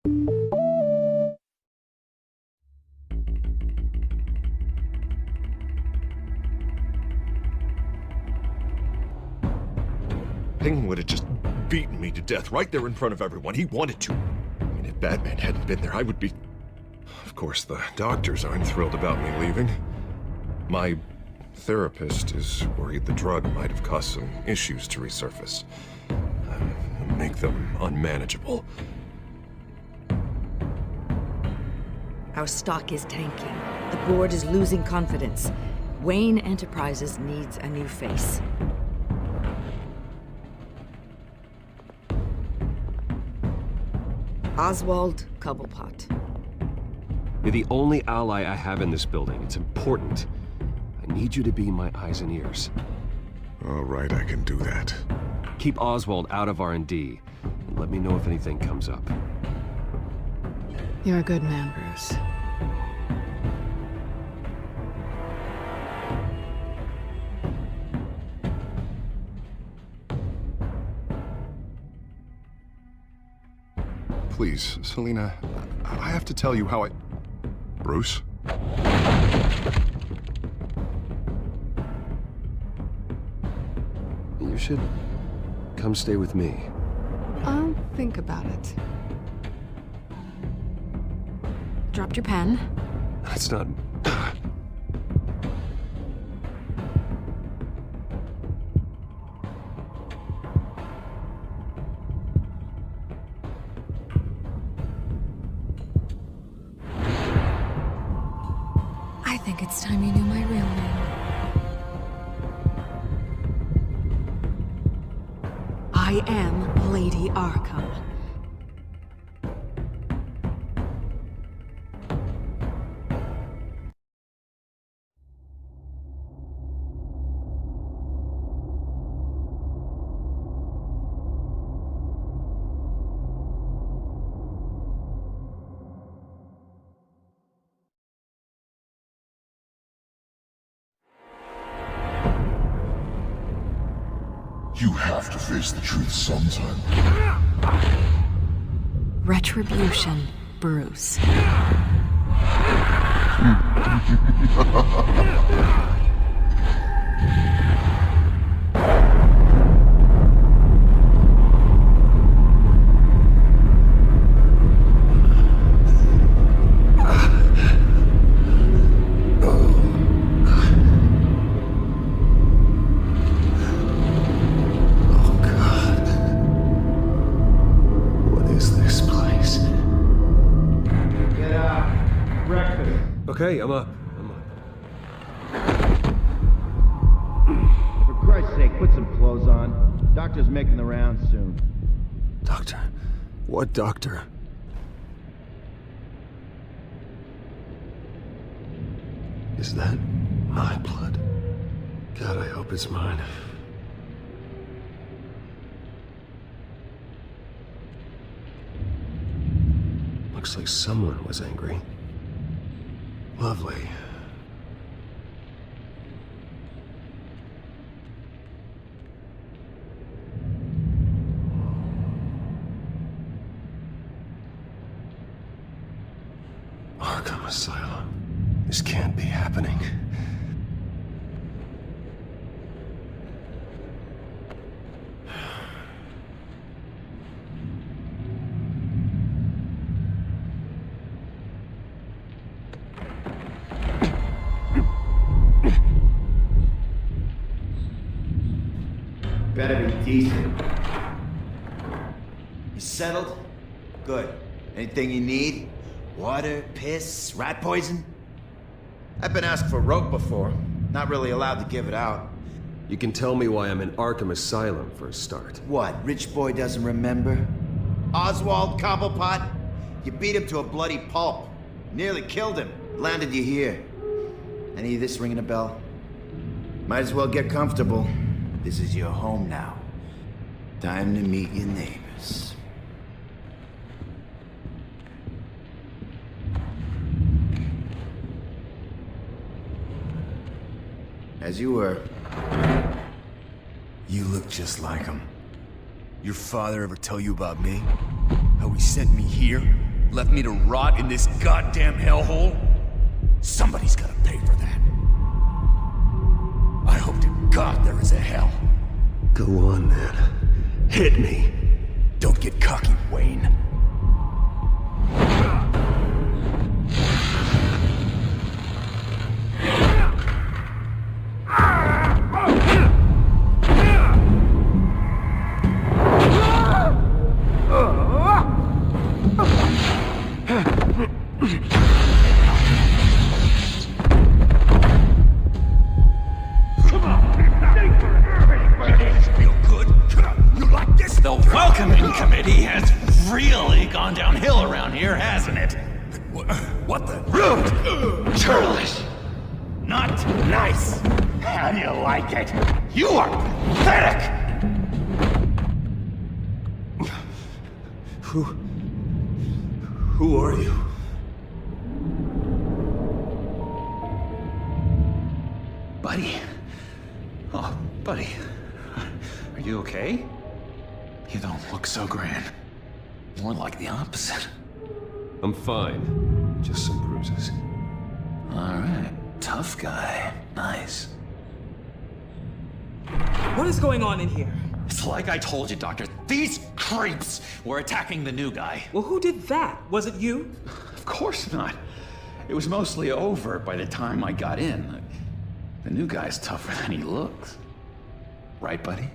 Penguin would have just beaten me to death right there in front of everyone. He wanted to. I mean, if Batman hadn't been there, I would be... Of course, the doctors aren't thrilled about me leaving. My therapist is worried the drug might have caused some issues to resurface. Make them unmanageable. Our stock is tanking. The board is losing confidence. Wayne Enterprises needs a new face. Oswald Cobblepot. You're the only ally I have in this building. It's important. I need you to be my eyes and ears. All right, I can do that. Keep Oswald out of R&D, and let me know if anything comes up. You're a good man, Bruce. Please, Selina, I have to tell you how I... Bruce? You should come stay with me. I'll think about it. Dropped your pen. That's not... I think it's time you knew my real name. I am Lady Arkham. You have to face the truth sometime. Retribution, Bruce. Okay, I'm up. For Christ's sake, put some clothes on. Doctor's making the rounds soon. Doctor? What doctor? Is that my blood? God, I hope it's mine. Looks like someone was angry. Lovely. Arkham Asylum. This can't be happening. Better be decent. You settled? Good. Anything you need? Water, piss, rat poison? I've been asked for rope before. Not really allowed to give it out. You can tell me why I'm in Arkham Asylum for a start. What, rich boy doesn't remember? Oswald Cobblepot? You beat him to a bloody pulp. Nearly killed him. Landed you here. Any of this ringing a bell? Might as well get comfortable. This is your home now. Time to meet your neighbors. As you were. You look just like him. Your father ever tell you about me? How he sent me here? Left me to rot in this goddamn hellhole? Somebody's gotta pay for that. I hope to God there is a hell. Go on, then. Hit me. Don't get cocky, Wayne. The welcoming committee has really gone downhill around here, hasn't it? What the? Rude! Churlish! Not nice! How do you like it? You are pathetic! Who are you? Buddy. Oh, buddy. Are you okay? You don't look so grand. More like the opposite. I'm fine. Just some bruises. Alright. Tough guy. Nice. What is going on in here? It's like I told you, Doctor. These creeps were attacking the new guy. Well, who did that? Was it you? Of course not. It was mostly over by the time I got in. The new guy's tougher than he looks. Right, buddy?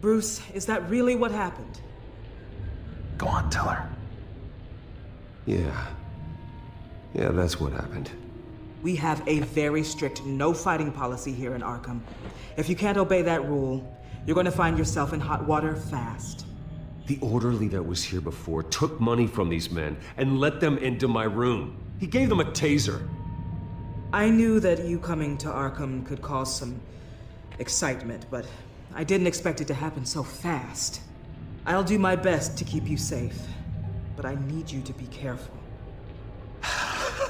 Bruce, is that really what happened? Go on, tell her. Yeah. Yeah, that's what happened. We have a very strict no fighting policy here in Arkham. If you can't obey that rule, you're going to find yourself in hot water fast. The orderly that was here before took money from these men and let them into my room. He gave them a taser. I knew that you coming to Arkham could cause some excitement, but I didn't expect it to happen so fast. I'll do my best to keep you safe, but I need you to be careful.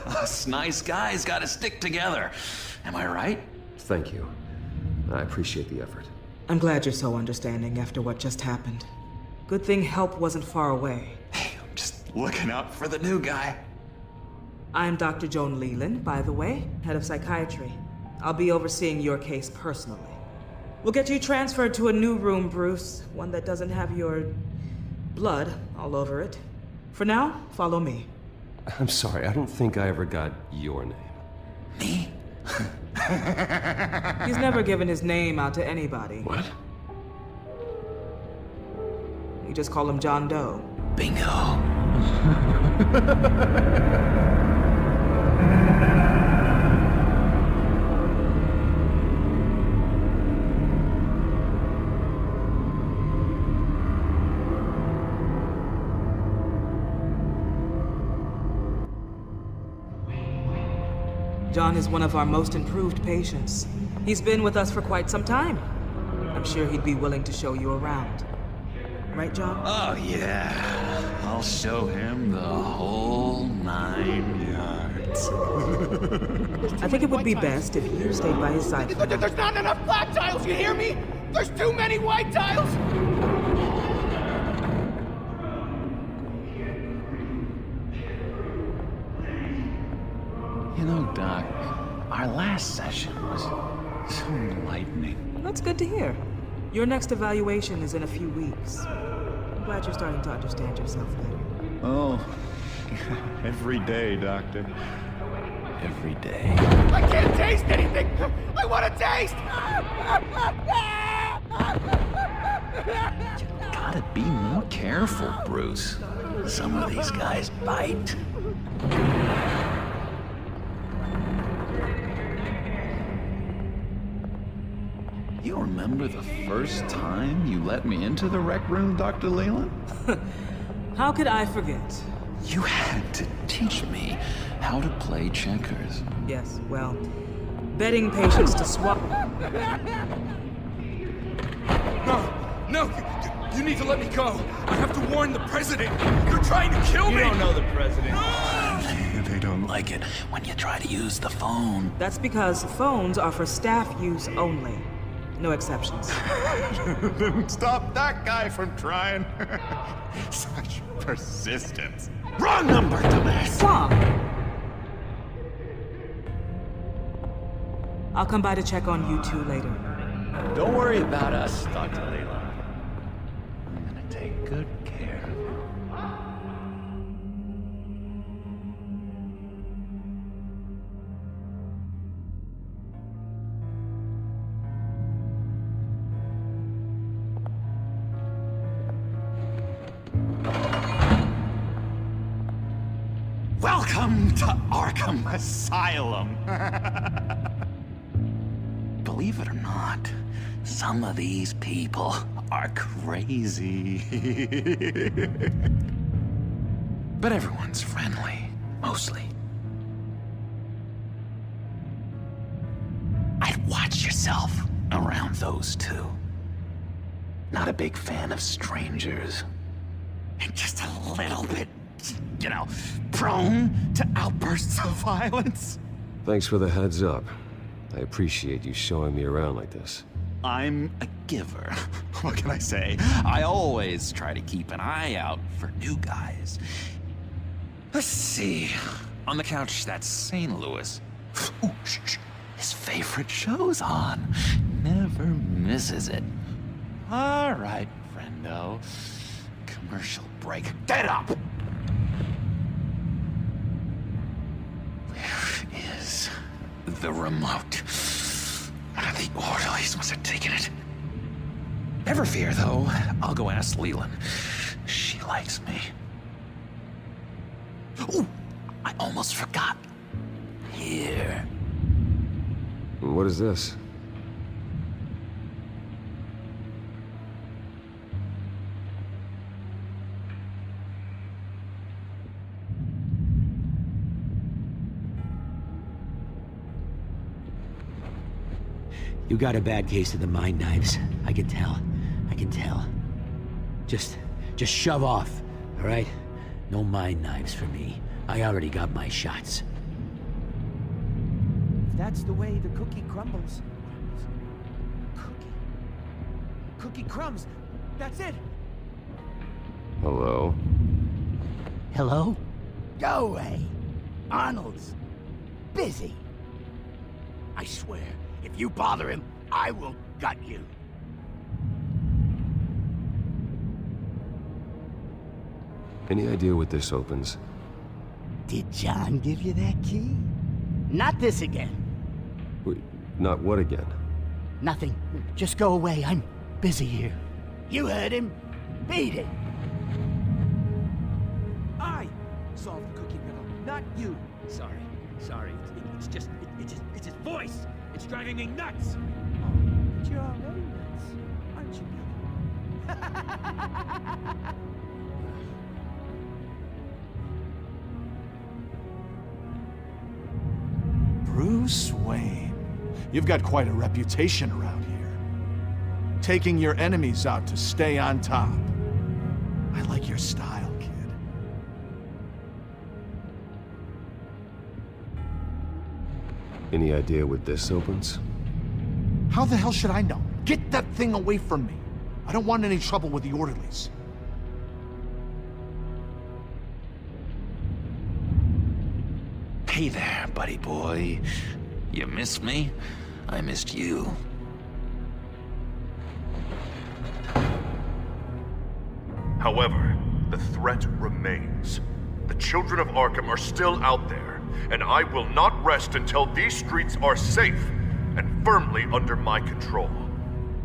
Us nice guys gotta stick together. Am I right? Thank you. I appreciate the effort. I'm glad you're so understanding after what just happened. Good thing help wasn't far away. Hey, I'm just looking out for the new guy. I'm Dr. Joan Leland, by the way, head of psychiatry. I'll be overseeing your case personally. We'll get you transferred to a new room, Bruce. One that doesn't have your blood all over it. For now, follow me. I'm sorry, I don't think I ever got your name. Me? He's never given his name out to anybody. What? We just call him John Doe. Bingo. John is one of our most improved patients. He's been with us for quite some time. I'm sure he'd be willing to show you around. Right, John? Oh, yeah. I'll show him the whole 9 yards. I think it would be best if you stayed by his side. There's not enough black tiles, you hear me? There's too many white tiles! You know, Doc, our last session was so enlightening. That's good to hear. Your next evaluation is in a few weeks. I'm glad you're starting to understand yourself better. Oh, every day, Doctor. Every day. I can't taste anything! I want to taste! You gotta be more careful, Bruce. Some of these guys bite. You remember the first time you let me into the rec room, Dr. Leland? How could I forget? You had to teach me how to play checkers. Yes, well, betting patients to swap. No, you need to let me go. I have to warn the president. They're trying to kill me. You don't know the president. They don't like it when you try to use the phone. That's because phones are for staff use only. No exceptions. Stop that guy from trying. Such persistence. Wrong number, dumbass! Tom! I'll come by to check on you two later. Don't worry about us, Dr. Layla. I'm gonna take good care of you. Welcome to Arkham Asylum. Believe it or not, some of these people are crazy. But everyone's friendly, mostly. I'd watch yourself around those two. Not a big fan of strangers. And just a little bit, you know, prone to outbursts of violence. Thanks for the heads up. I appreciate you showing me around like this. I'm a giver. What can I say? I always try to keep an eye out for new guys. Let's see. On the couch, that's St. Louis. Ooh, shh. His favorite show's on. Never misses it. All right, friendo. Commercial break. Get up! Where is the remote? The orderlies must have taken it. Never fear, though. I'll go ask Leland. She likes me. Ooh, I almost forgot. Here. What is this? You got a bad case of the mind knives. I can tell. I can tell. Just shove off, all right? No mind knives for me. I already got my shots. If that's the way the cookie crumbles. Cookie crumbs. That's it. Hello? Hello? Go away. Arnold's busy. I swear, if you bother him, I will gut you. Any idea what this opens? Did John give you that key? Not this again. Wait, not what again? Nothing. Just go away. I'm busy here. You heard him. Beat it. I solved the cookie riddle, not you. Sorry. It's his voice. It's driving me nuts. But you're already nuts, aren't you, Billy? Bruce Wayne. You've got quite a reputation around here. Taking your enemies out to stay on top. I like your style, kid. Any idea what this opens? How the hell should I know? Get that thing away from me. I don't want any trouble with the orderlies. Hey there, buddy boy. You missed me? I missed you. However, the threat remains. The children of Arkham are still out there, and I will not rest until these streets are safe and firmly under my control.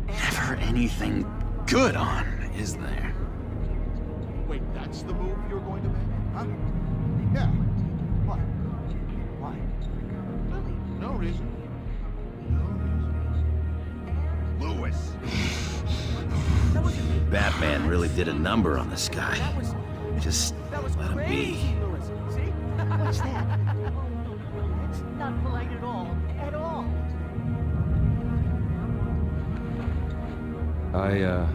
Never anything good on, is there? Wait, that's the move you're going to make? Huh? Yeah. What? Why? No reason. Lewis! Batman really did a number on this guy. Just let him be. See? What's that? It's not polite at all. At all. I,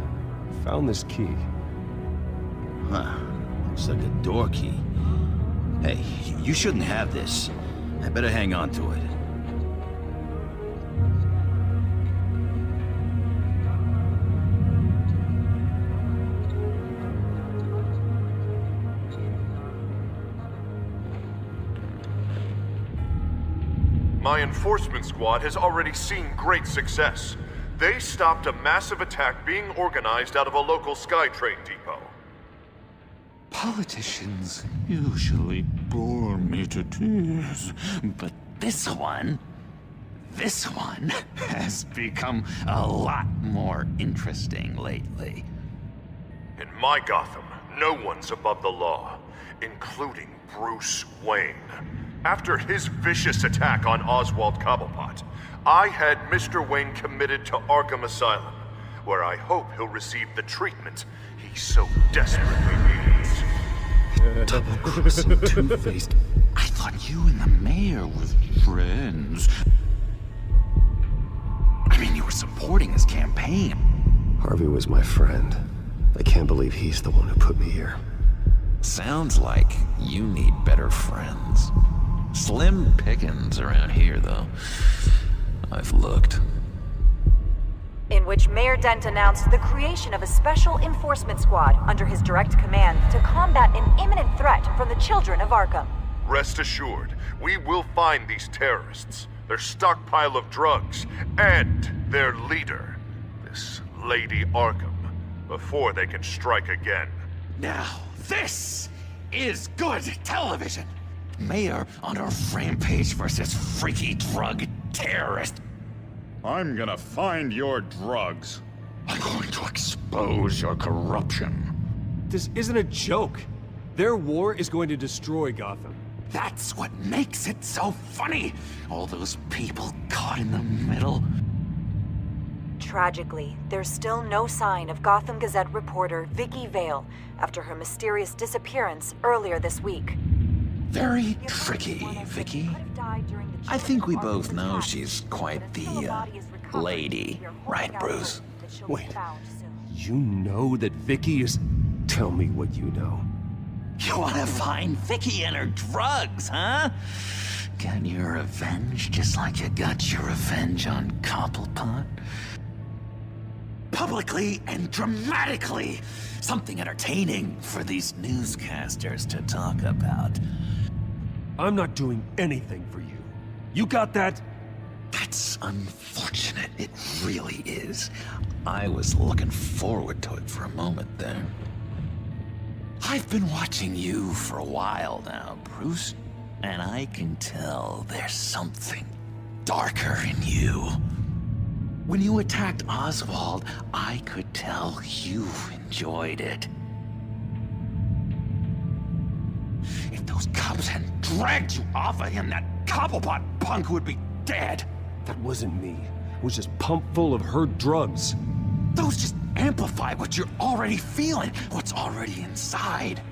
found this key. Huh. Looks like a door key. Hey, you shouldn't have this. I better hang on to it. My enforcement squad has already seen great success. They stopped a massive attack being organized out of a local SkyTrain depot. Politicians usually bore me to tears, but this one has become a lot more interesting lately. In my Gotham, no one's above the law, including Bruce Wayne. After his vicious attack on Oswald Cobblepot, I had Mr. Wayne committed to Arkham Asylum, where I hope he'll receive the treatment he so desperately needs. Double-crossing Two-Faced. I thought you and the mayor were friends. I mean, you were supporting his campaign. Harvey was my friend. I can't believe he's the one who put me here. Sounds like you need better friends. Slim pickings around here, though. I've looked. In which Mayor Dent announced the creation of a special enforcement squad under his direct command to combat an imminent threat from the children of Arkham. Rest assured, we will find these terrorists, their stockpile of drugs, and their leader, this Lady Arkham, before they can strike again. Now, this is good television! Mayor on a rampage versus freaky drug terrorist. I'm gonna find your drugs. I'm going to expose your corruption. This isn't a joke. Their war is going to destroy Gotham. That's what makes it so funny! All those people caught in the middle. Tragically, there's still no sign of Gotham Gazette reporter Vicky Vale after her mysterious disappearance earlier this week. Very tricky, Vicky. I think we both know she's quite the, lady, right, Bruce? Wait, you know that Vicky is... Tell me what you know. You wanna find Vicky and her drugs, huh? Get your revenge just like you got your revenge on Cobblepot? Publicly and dramatically! Something entertaining for these newscasters to talk about. I'm not doing anything for you. You got that? That's unfortunate. It really is. I was looking forward to it for a moment there. I've been watching you for a while now, Bruce, and I can tell there's something darker in you. When you attacked Oswald, I could tell you enjoyed it. If those cops hadn't dragged you off of him, that Cobblepot punk would be dead. That wasn't me. It was just pumped full of her drugs. Those just amplify what you're already feeling, what's already inside.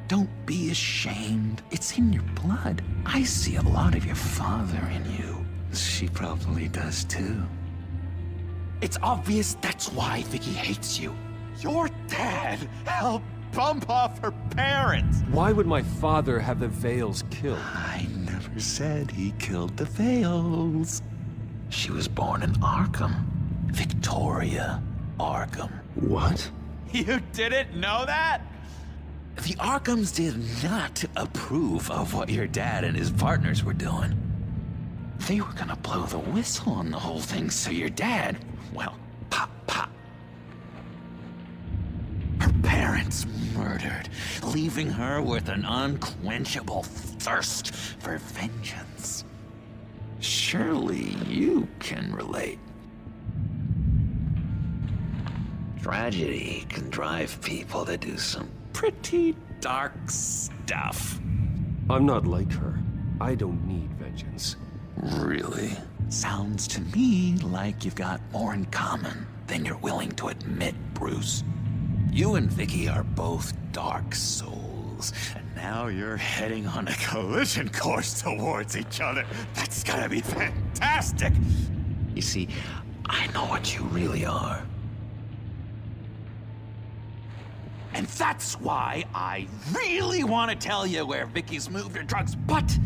Don't be ashamed. It's in your blood. I see a lot of your father in you. She probably does too. It's obvious that's why Vicky hates you. Your dad helped bump off her parents. Why would my father have the Vales killed? I never said he killed the Vales. She was born in Arkham. Victoria Arkham. What? You didn't know that? The Arkhams did not approve of what your dad and his partners were doing. They were gonna blow the whistle on the whole thing, so your dad, well, pop. Her parents murdered, leaving her with an unquenchable thirst for vengeance. Surely you can relate. Tragedy can drive people to do some pretty dark stuff. I'm not like her. I don't need vengeance. Really? Sounds to me like you've got more in common than you're willing to admit, Bruce. You and Vicky are both dark souls, and now you're heading on a collision course towards each other. That's gonna be fantastic! You see, I know what you really are. And that's why I really want to tell you where Vicky's moved her drugs, but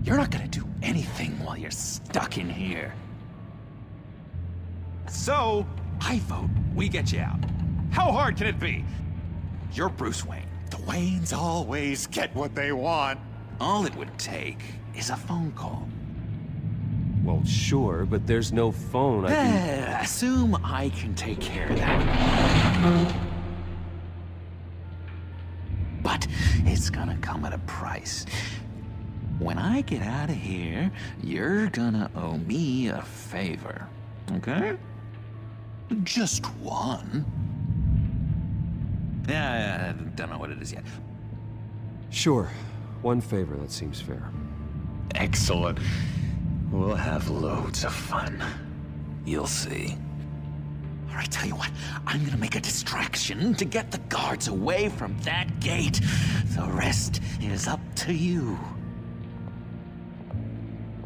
you're not gonna do anything while you're stuck in here. So, I vote we get you out. How hard can it be? You're Bruce Wayne. The Waynes always get what they want. All it would take is a phone call. Well, sure, but there's no phone. Assume I can take care of that. But it's gonna come at a price. When I get out of here, you're gonna owe me a favor, okay? Just one. Yeah, I don't know what it is yet. Sure. One favor, that seems fair. Excellent. We'll have loads of fun. You'll see. All right, tell you what, I'm gonna make a distraction to get the guards away from that gate. The rest is up to you.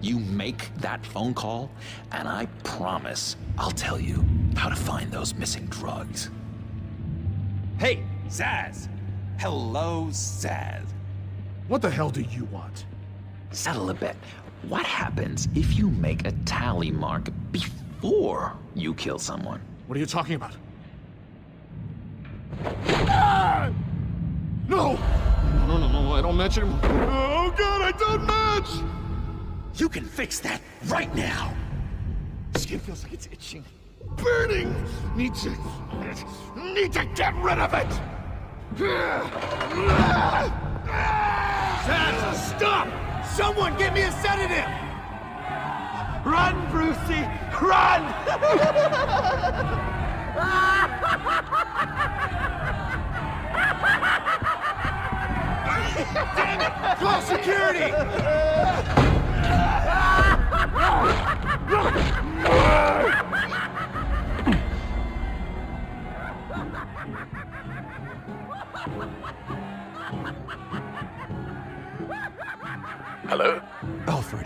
You make that phone call, and I promise I'll tell you how to find those missing drugs. Hey, Zaz! Hello, Zaz. What the hell do you want? Settle a bet. What happens if you make a tally mark before you kill someone? What are you talking about? Ah! No! No, I don't match him. Oh god, I don't match! You can fix that right now! Skin feels like it's itching. Burning! Need to get rid of it! Zaz, stop! Someone get me a sedative! Run, Brucey! Run! Damn it! Call security! Hello? Alfred.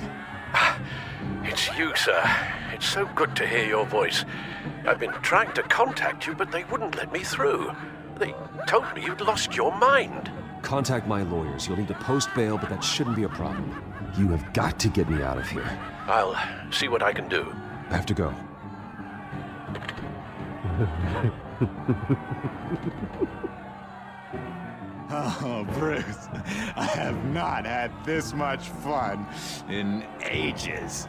It's you, sir. It's so good to hear your voice. I've been trying to contact you, but they wouldn't let me through. They told me you'd lost your mind. Contact my lawyers. You'll need to post bail, but that shouldn't be a problem. You have got to get me out of here. I'll see what I can do. I have to go. Oh, Bruce, I have not had this much fun in ages.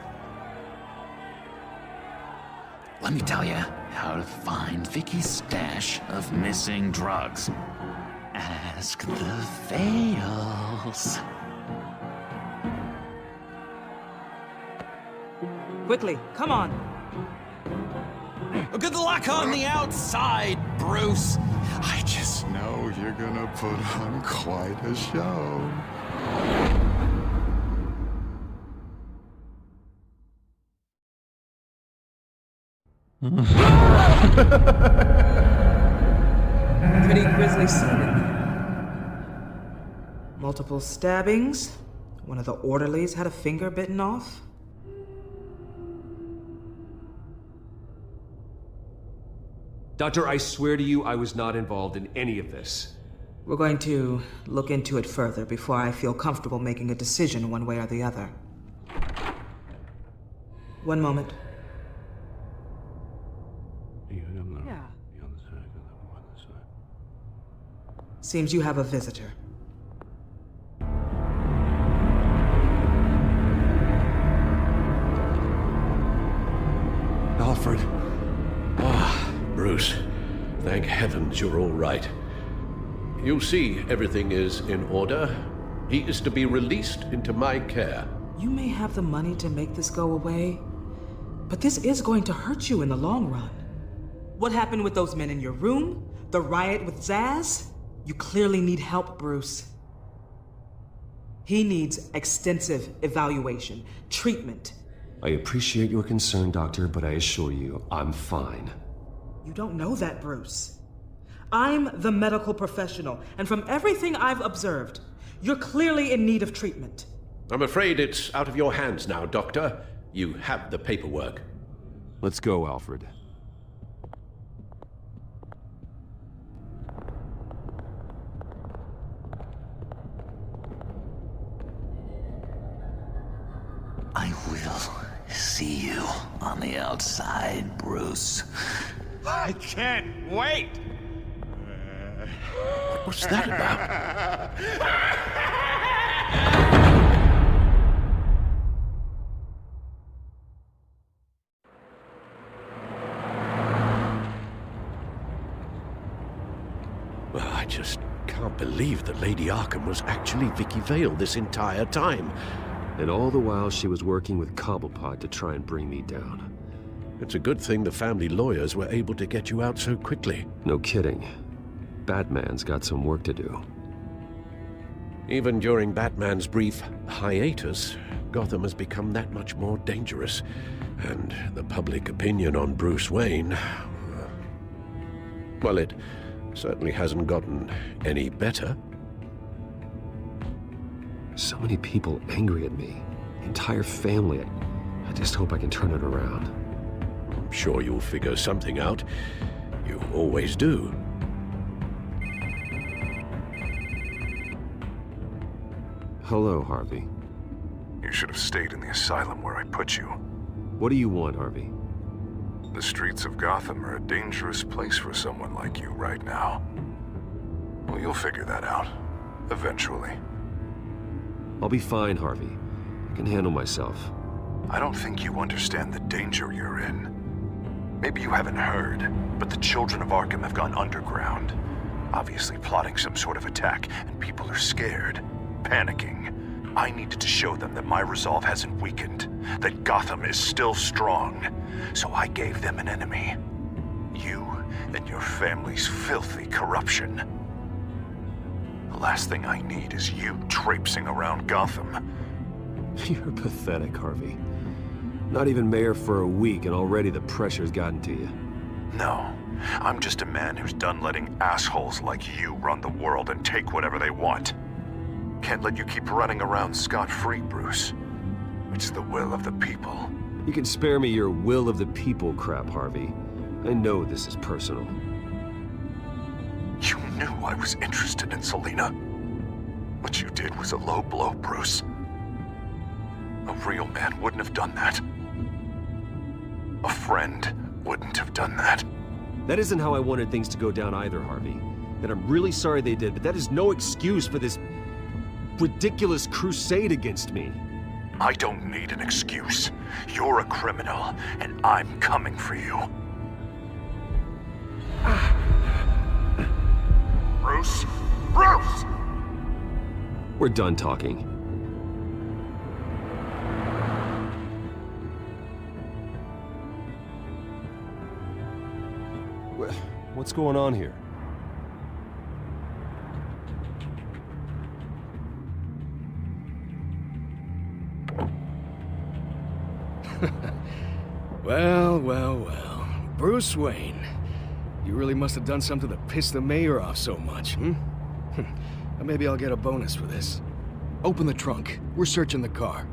Let me tell you how to find Vicky's stash of missing drugs. Ask the Veils. Quickly, come on. Good luck on the outside, Bruce. I just know you're gonna put on quite a show. Pretty grisly scene in there. Multiple stabbings. One of the orderlies had a finger bitten off. Doctor, I swear to you I was not involved in any of this. We're going to look into it further before I feel comfortable making a decision one way or the other. One moment. Yeah. Seems you have a visitor. Alfred. Bruce, thank heavens you're all right. You see, everything is in order. He is to be released into my care. You may have the money to make this go away, but this is going to hurt you in the long run. What happened with those men in your room? The riot with Zaz? You clearly need help, Bruce. He needs extensive evaluation, treatment. I appreciate your concern, Doctor, but I assure you, I'm fine. You don't know that, Bruce. I'm the medical professional, and from everything I've observed, you're clearly in need of treatment. I'm afraid it's out of your hands now, Doctor. You have the paperwork. Let's go, Alfred. I will see you on the outside, Bruce. I can't wait! What's that about? believe that Lady Arkham was actually Vicky Vale this entire time. And all the while she was working with Cobblepot to try and bring me down. It's a good thing the family lawyers were able to get you out so quickly. No kidding. Batman's got some work to do. Even during Batman's brief hiatus, Gotham has become that much more dangerous. And the public opinion on Bruce Wayne... well, it certainly hasn't gotten any better. So many people angry at me. Entire family. I just hope I can turn it around. I'm sure you'll figure something out. You always do. Hello, Harvey. You should have stayed in the asylum where I put you. What do you want, Harvey? The streets of Gotham are a dangerous place for someone like you right now. Well, you'll figure that out. Eventually. I'll be fine, Harvey. I can handle myself. I don't think you understand the danger you're in. Maybe you haven't heard, but the children of Arkham have gone underground. Obviously plotting some sort of attack, and people are scared, panicking. I needed to show them that my resolve hasn't weakened, that Gotham is still strong. So I gave them an enemy. You and your family's filthy corruption. The last thing I need is you traipsing around Gotham. You're pathetic, Harvey. Not even mayor for a week and already the pressure's gotten to you. No, I'm just a man who's done letting assholes like you run the world and take whatever they want. Can't let you keep running around scot-free, Bruce. It's the will of the people. You can spare me your will of the people crap, Harvey. I know this is personal. You knew I was interested in Selina. What you did was a low blow, Bruce. A real man wouldn't have done that. A friend wouldn't have done that. That isn't how I wanted things to go down either, Harvey. And I'm really sorry they did, but that is no excuse for this ridiculous crusade against me. I don't need an excuse. You're a criminal, and I'm coming for you. Bruce? Bruce! We're done talking. What's going on here? Well. Bruce Wayne. You really must have done something to piss the mayor off so much, hmm? Maybe I'll get a bonus for this. Open the trunk. We're searching the car.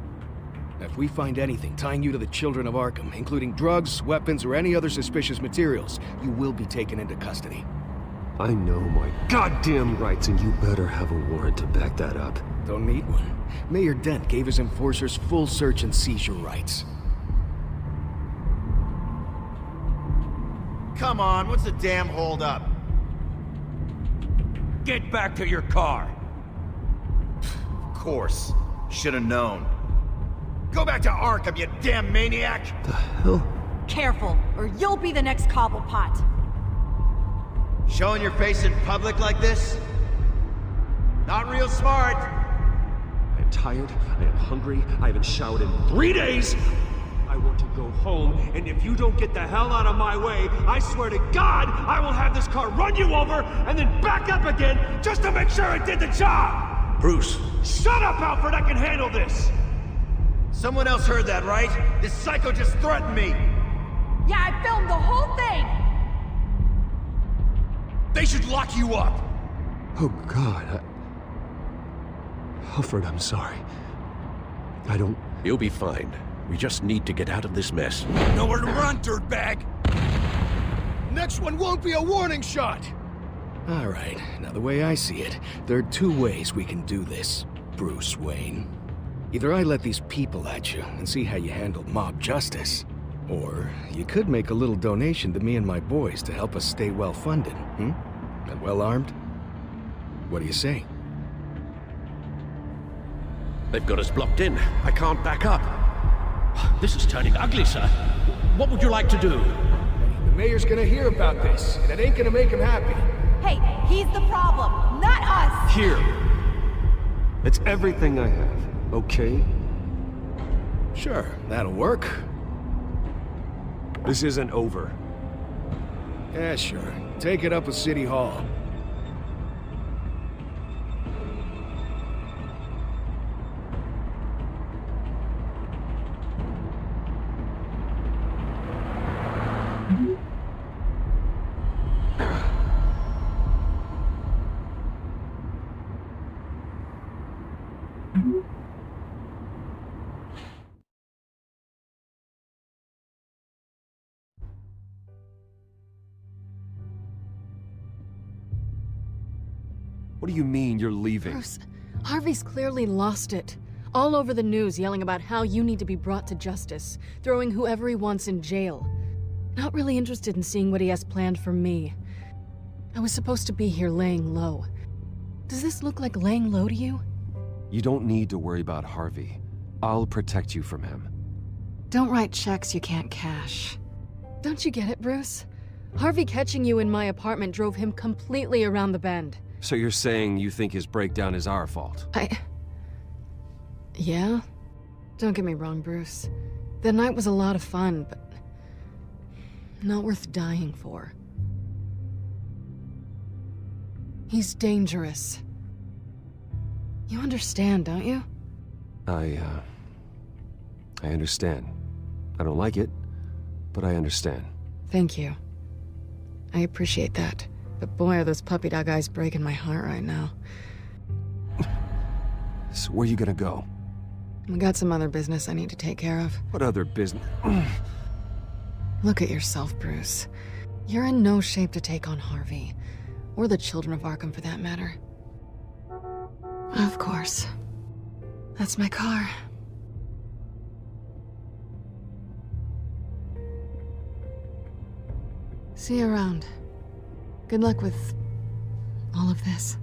If we find anything tying you to the children of Arkham, including drugs, weapons, or any other suspicious materials, you will be taken into custody. I know my goddamn rights, and you better have a warrant to back that up. Don't need one. Mayor Dent gave his enforcers full search and seizure rights. Come on, what's the damn holdup? Get back to your car! Of course. Should've known. Go back to Arkham, you damn maniac! The hell? Careful, or you'll be the next Cobblepot. Showing your face in public like this? Not real smart. I am tired, I am hungry, I haven't showered in 3 days! I want to go home, and if you don't get the hell out of my way, I swear to God, I will have this car run you over, and then back up again, just to make sure it did the job! Bruce! Shut up, Alfred, I can handle this! Someone else heard that, right? This psycho just threatened me! Yeah, I filmed the whole thing! They should lock you up! Oh, God, Alfred, I'm sorry. I don't... You'll be fine. We just need to get out of this mess. Nowhere to run, dirtbag! Next one won't be a warning shot! Alright, now the way I see it, there are two ways we can do this, Bruce Wayne. Either I let these people at you and see how you handle mob justice, or you could make a little donation to me and my boys to help us stay well-funded, and well-armed? What do you say? They've got us blocked in. I can't back up. This is turning ugly, sir. What would you like to do? The mayor's gonna hear about this, and it ain't gonna make him happy. Hey, he's the problem, not us! Here. It's everything I have, okay? Sure, that'll work. This isn't over. Yeah, sure. Take it up with City Hall. What do you mean you're leaving? Bruce, Harvey's clearly lost it. All over the news yelling about how you need to be brought to justice, throwing whoever he wants in jail. Not really interested in seeing what he has planned for me. I was supposed to be here laying low. Does this look like laying low to you? You don't need to worry about Harvey. I'll protect you from him. Don't write checks you can't cash. Don't you get it, Bruce? Harvey catching you in my apartment drove him completely around the bend. So you're saying you think his breakdown is our fault? Yeah? Don't get me wrong, Bruce. The night was a lot of fun, but not worth dying for. He's dangerous. You understand, don't you? I understand. I don't like it, but I understand. Thank you. I appreciate that. But boy, are those puppy dog eyes breaking my heart right now. So where you gonna go? I got some other business I need to take care of. What other business? Look at yourself, Bruce. You're in no shape to take on Harvey. Or the children of Arkham, for that matter. Of course. That's my car. See you around. Good luck with all of this.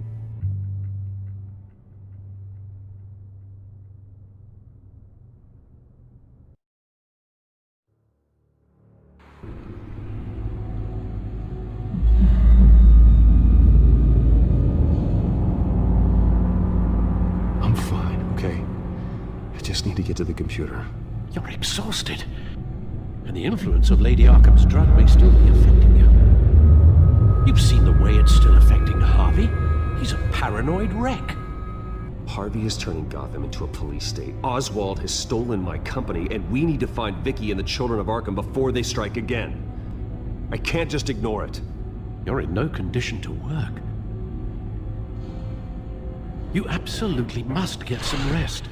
I'm fine, okay? I just need to get to the computer. You're exhausted. And the influence of Lady Arkham's drug may still be affecting you. You've seen the way it's still affecting Harvey. He's a paranoid wreck. Harvey is turning Gotham into a police state. Oswald has stolen my company, and we need to find Vicky and the children of Arkham before they strike again. I can't just ignore it. You're in no condition to work. You absolutely must get some rest.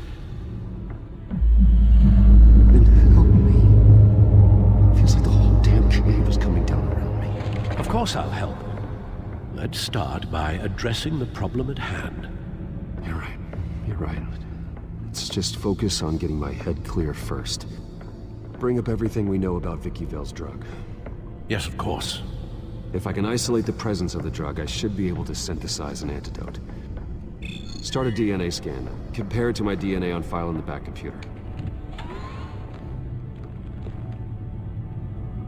Then help me. Feels like the whole damn cave is coming down around me. Of course I'll help. Let's start by addressing the problem at hand. You're right. You're right. Let's just focus on getting my head clear first. Bring up everything we know about Vicky Vale's drug. Yes, of course. If I can isolate the presence of the drug, I should be able to synthesize an antidote. Start a DNA scan. Compare it to my DNA on file in the back computer.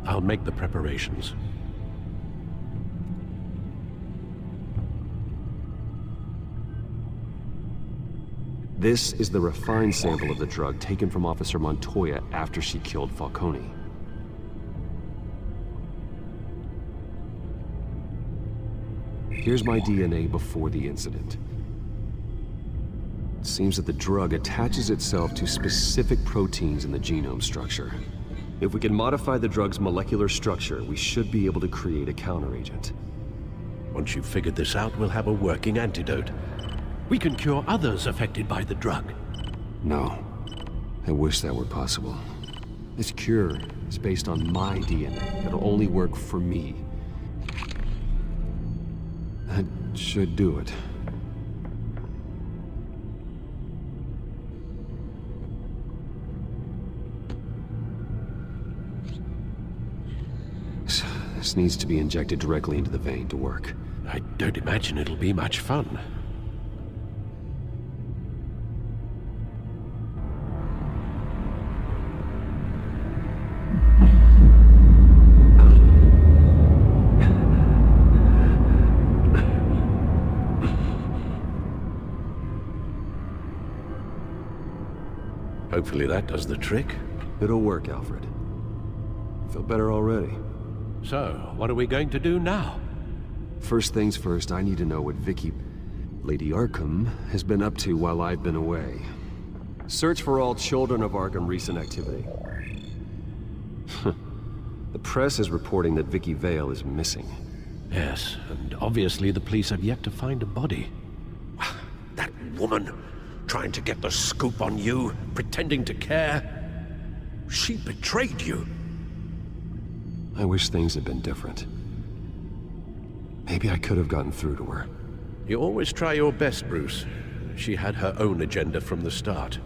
I'll make the preparations. This is the refined sample of the drug taken from Officer Montoya after she killed Falcone. Here's my DNA before the incident. It seems that the drug attaches itself to specific proteins in the genome structure. If we can modify the drug's molecular structure, we should be able to create a counteragent. Once you've figured this out, we'll have a working antidote. We can cure others affected by the drug. No. I wish that were possible. This cure is based on my DNA. It'll only work for me. That should do it. This needs to be injected directly into the vein to work. I don't imagine it'll be much fun. Hopefully that does the trick. It'll work, Alfred. I feel better already. So, what are we going to do now? First things first, I need to know what Lady Arkham, has been up to while I've been away. Search for all children of Arkham recent activity. The press is reporting that Vicky Vale is missing. Yes, and obviously the police have yet to find a body. That woman, trying to get the scoop on you, pretending to care. She betrayed you. I wish things had been different. Maybe I could have gotten through to her. You always try your best, Bruce. She had her own agenda from the start.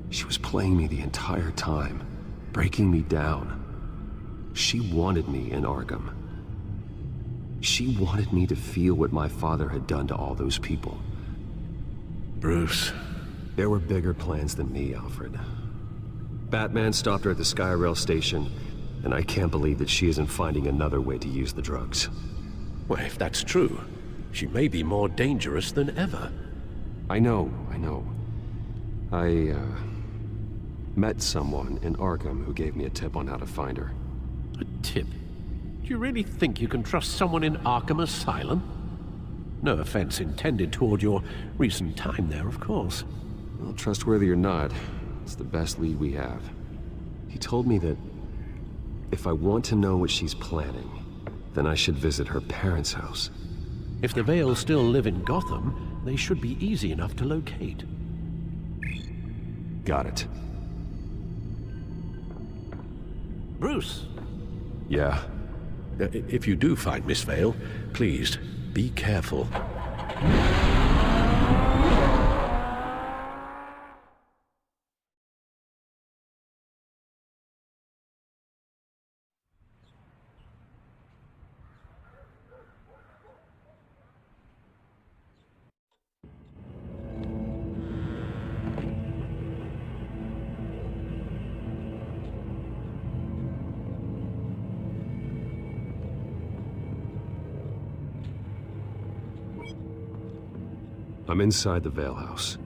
She was playing me the entire time, breaking me down. She wanted me in Arkham. She wanted me to feel what my father had done to all those people. Bruce. There were bigger plans than me, Alfred. Batman stopped her at the Skyrail station, and I can't believe that she isn't finding another way to use the drugs. Well, if that's true, she may be more dangerous than ever. I know. I met someone in Arkham who gave me a tip on how to find her. A tip? Do you really think you can trust someone in Arkham Asylum? No offense intended toward your recent time there, of course. Well, trustworthy or not, it's the best lead we have. He told me that if I want to know what she's planning, then I should visit her parents' house. If the Vales still live in Gotham, they should be easy enough to locate. Got it. Bruce! Yeah? If you do find Miss Vale, please, be careful. I'm inside the Vale house.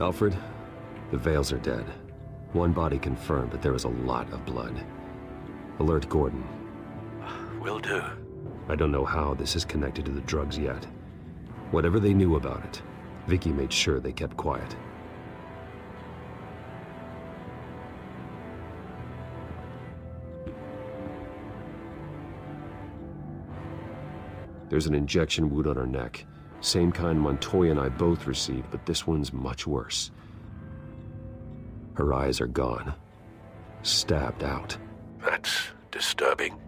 Alfred, the Vales are dead. One body confirmed, but there is a lot of blood. Alert Gordon. Will do. I don't know how this is connected to the drugs yet. Whatever they knew about it, Vicky made sure they kept quiet. There's an injection wound on her neck. Same kind Montoya and I both received, but this one's much worse. Her eyes are gone. Stabbed out. That's disturbing.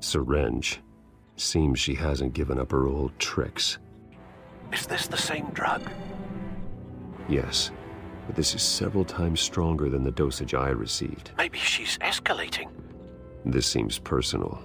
Syringe. Seems she hasn't given up her old tricks. Is this the same drug? Yes, but this is several times stronger than the dosage I received. Maybe she's escalating. This seems personal.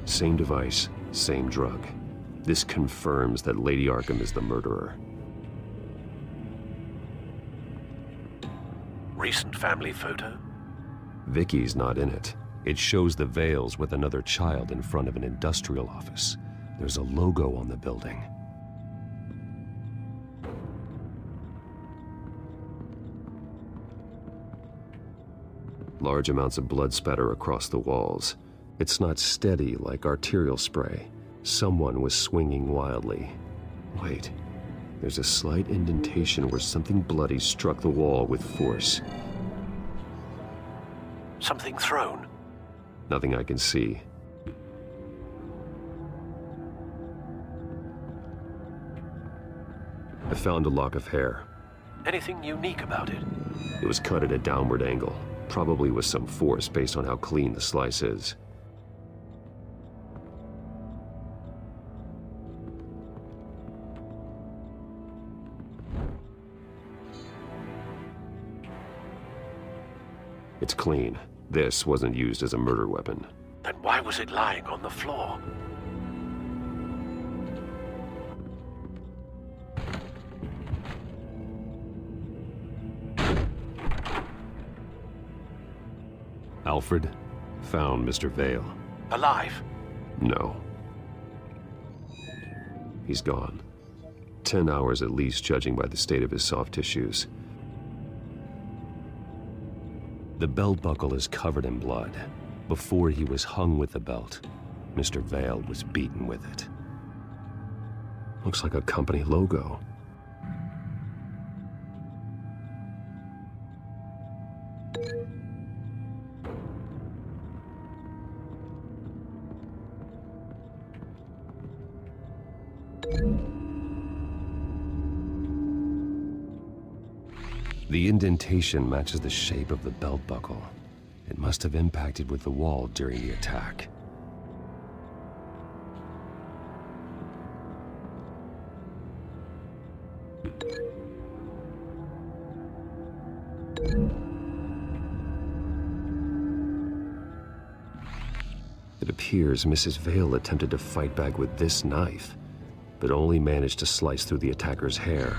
Same device, same drug. This confirms that Lady Arkham is the murderer. Recent family photo? Vicky's not in it. It shows the Vales with another child in front of an industrial office. There's a logo on the building. Large amounts of blood spatter across the walls. It's not steady like arterial spray. Someone was swinging wildly. Wait, there's a slight indentation where something bloody struck the wall with force. Something thrown? Nothing I can see. I found a lock of hair. Anything unique about it? It was cut at a downward angle. Probably with some force based on how clean the slice is. It's clean. This wasn't used as a murder weapon. Then why was it lying on the floor? Alfred found Mr. Vale. Alive? No. He's gone. 10 hours at least, judging by the state of his soft tissues. The belt buckle is covered in blood. Before he was hung with the belt, Mr. Vale was beaten with it. Looks like a company logo. The indentation matches the shape of the belt buckle. It must have impacted with the wall during the attack. It appears Mrs. Vale attempted to fight back with this knife, but only managed to slice through the attacker's hair.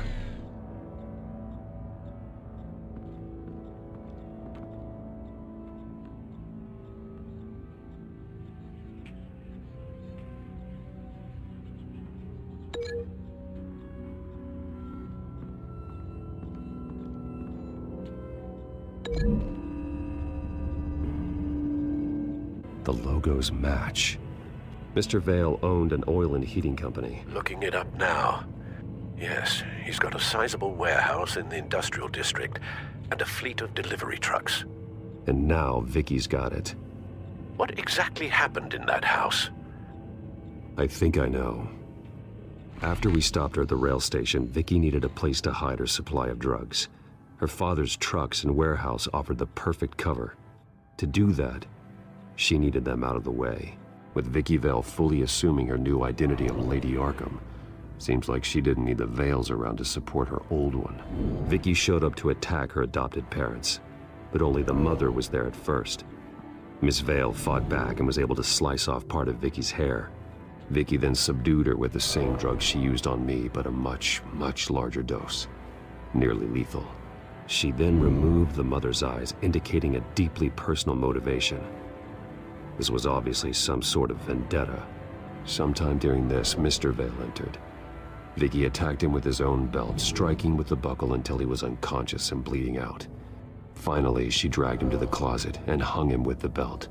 The logos match. Mr. Vale owned an oil and heating company. Looking it up now. Yes, he's got a sizable warehouse in the industrial district and a fleet of delivery trucks. And now Vicky's got it. What exactly happened in that house? I think I know. After we stopped her at the rail station, Vicky needed a place to hide her supply of drugs. Her father's trucks and warehouse offered the perfect cover. To do that, she needed them out of the way. With Vicky Vale fully assuming her new identity of Lady Arkham, seems like she didn't need the Vales around to support her old one. Vicky showed up to attack her adopted parents, but only the mother was there at first. Miss Vale fought back and was able to slice off part of Vicky's hair. Vicky then subdued her with the same drug she used on me, but a much, much larger dose. Nearly lethal. She then removed the mother's eyes, indicating a deeply personal motivation. This was obviously some sort of vendetta. Sometime during this, Mr. Vale entered. Vicky attacked him with his own belt, striking with the buckle until he was unconscious and bleeding out. Finally, she dragged him to the closet and hung him with the belt.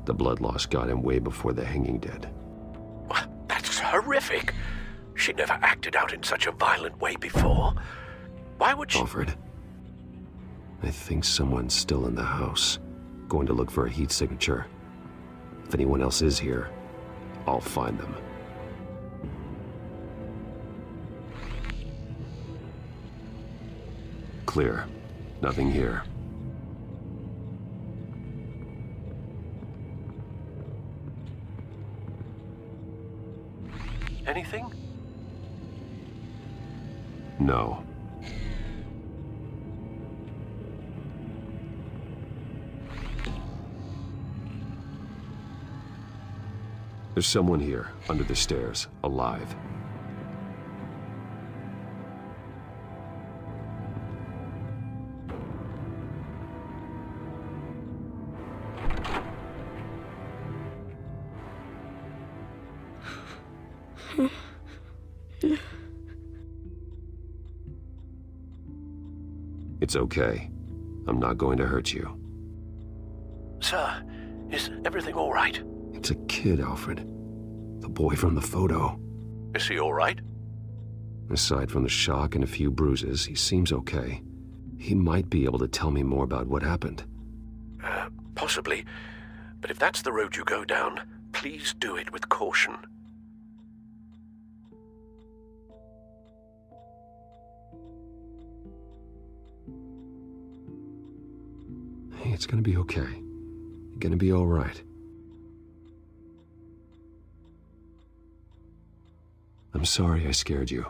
The blood loss got him way before the hanging did. That's horrific. She never acted out in such a violent way before. Why would she— Alfred, I think someone's still in the house. Going to look for a heat signature. If anyone else is here, I'll find them. Clear. Nothing here. Anything? No. There's someone here, under the stairs, alive. It's okay. I'm not going to hurt you. Sir, is everything all right? It's a kid, Alfred. The boy from the photo. Is he all right? Aside from the shock and a few bruises, he seems okay. He might be able to tell me more about what happened. Possibly. But if that's the road you go down, please do it with caution. it's gonna be okay. You're gonna be all right. I'm sorry I scared you.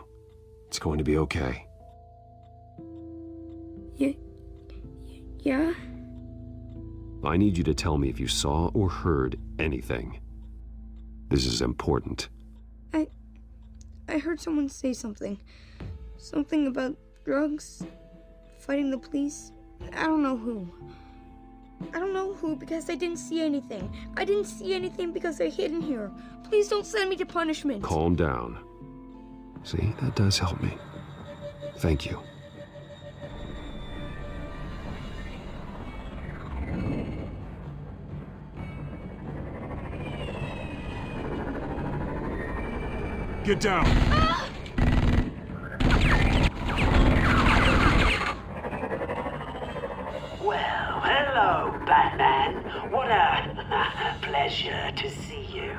It's going to be okay. Yeah? I need you to tell me if you saw or heard anything. This is important. I heard someone say something. Something about drugs, fighting the police. I don't know who. I don't know who because I didn't see anything. I didn't see anything because I hid in here. Please don't send me to punishment. Calm down. See, that does help me. Thank you. Get down! Well, hello, Batman. What a pleasure to see you.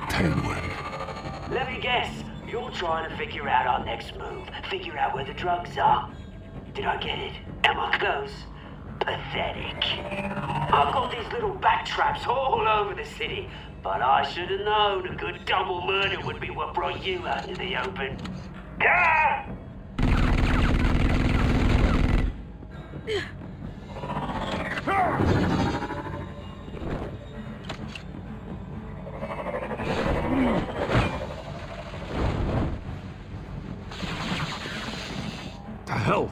Penguin. Let me guess, you're trying to figure out our next move. Figure out where the drugs are. Did I get it? Am I close? Pathetic. I've got these little bat traps all over the city, but I should have known a good double murder would be what brought you out into the open. Ah! The hell?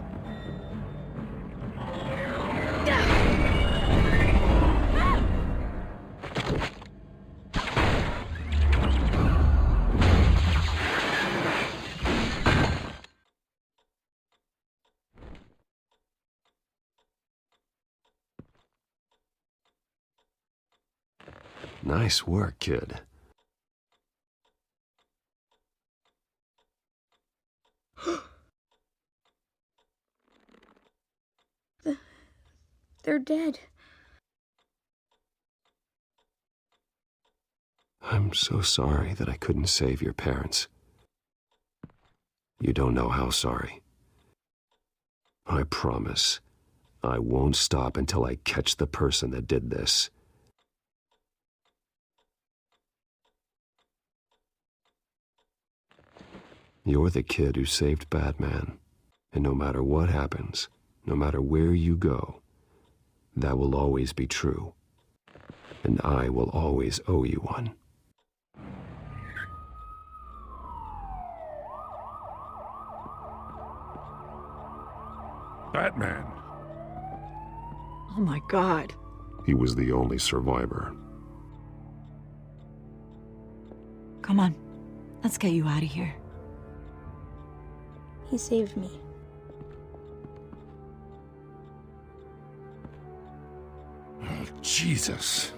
Nice work, kid. They're dead. I'm so sorry that I couldn't save your parents. You don't know how sorry. I promise, I won't stop until I catch the person that did this. You're the kid who saved Batman, and no matter what happens, no matter where you go, that will always be true, and I will always owe you one. Batman. Oh my God. He was the only survivor. Come on, let's get you out of here. He saved me. Oh, Jesus.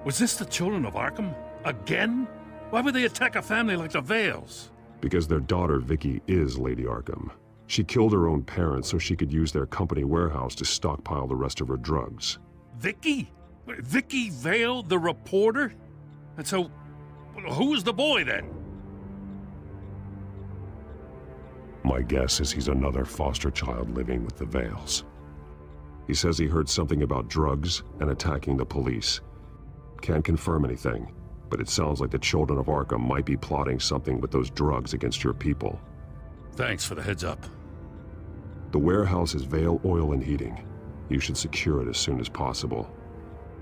Was this the children of Arkham? Again? Why would they attack a family like the Vales? Because their daughter, Vicky, is Lady Arkham. She killed her own parents so she could use their company warehouse to stockpile the rest of her drugs. Vicky? Vicky Vale, the reporter? And so, who was the boy then? My guess is he's another foster child living with the Vales. He says he heard something about drugs and attacking the police. Can't confirm anything, but it sounds like the children of Arkham might be plotting something with those drugs against your people. Thanks for the heads up. The warehouse is Vale Oil and Heating. You should secure it as soon as possible.